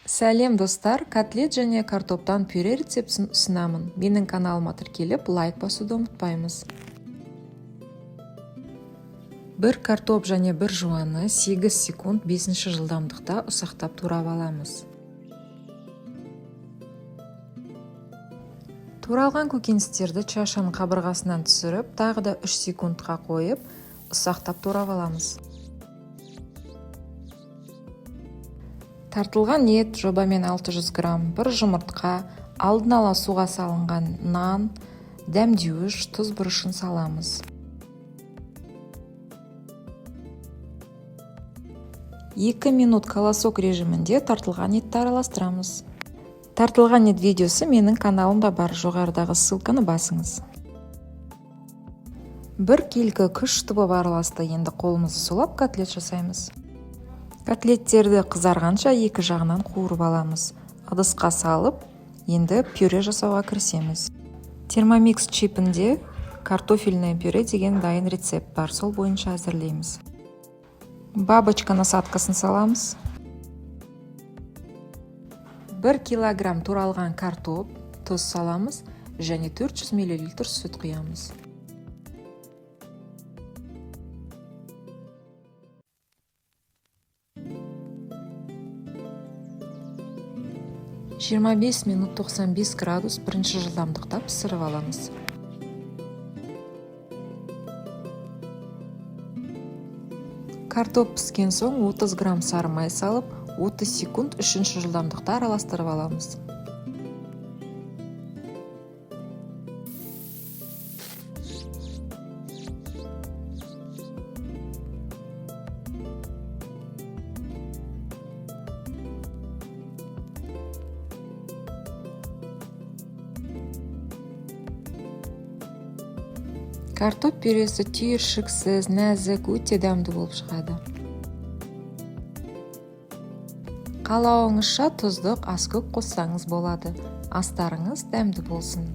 Сәлем достар, котлет және картоптан пюре рецептісін ұсынамын. Менің каналыма тіркеліп, лайк басуды ұмытпаймыз. Бір картоп және бір жуаны 8 секунд 5 жылдамдықта ұсақтап турап аламыз. Туралған көкөністерді чашаның қабырғасынан түсіріп, тағы да 3 секундқа қойып, ұсақтап турап аламыз. Тартылған ет жобамен 600 грамм, бір жұмыртқа, алдын ала суға салынған нан, дәмдеуіш, тұз бұрышын саламыз. 2 минут колосок режимінде тартылған етті араластырамыз. Тартылған ет видеосы менің каналымда бар, жоғарыдағы ссылканы басыңыз. Бір келкі күш тұбы араласты, енді қолымызды сулап котлет жасаймыз. Котлеттерді қызарғанша екі жағынан қуырып аламыз. Ыдысқа салып, енді пюре жасауға кірісеміз. Термомикс чипінде картофельное пюре деген дайын рецепт бар, сол бойынша әзірлейміз. Бабочка насадкасын саламыз. 1 килограмм туралған картоп, тұз саламыз және 400 мл сүт құямыз. 25 минут 95 градус бірінші жылдамдықта пісіріп аламыз. Картоп піскен соң 30 грамм сары май салып, 30 секунд 3-ші жылдамдықта араластырып аламыз. Картоп пюресі түйіршіксіз, нәзік, өте дәмді болып шығады. Қалауыңызша тұздық, аскөк қоссаңыз болады. Астарыңыз дәмді болсын.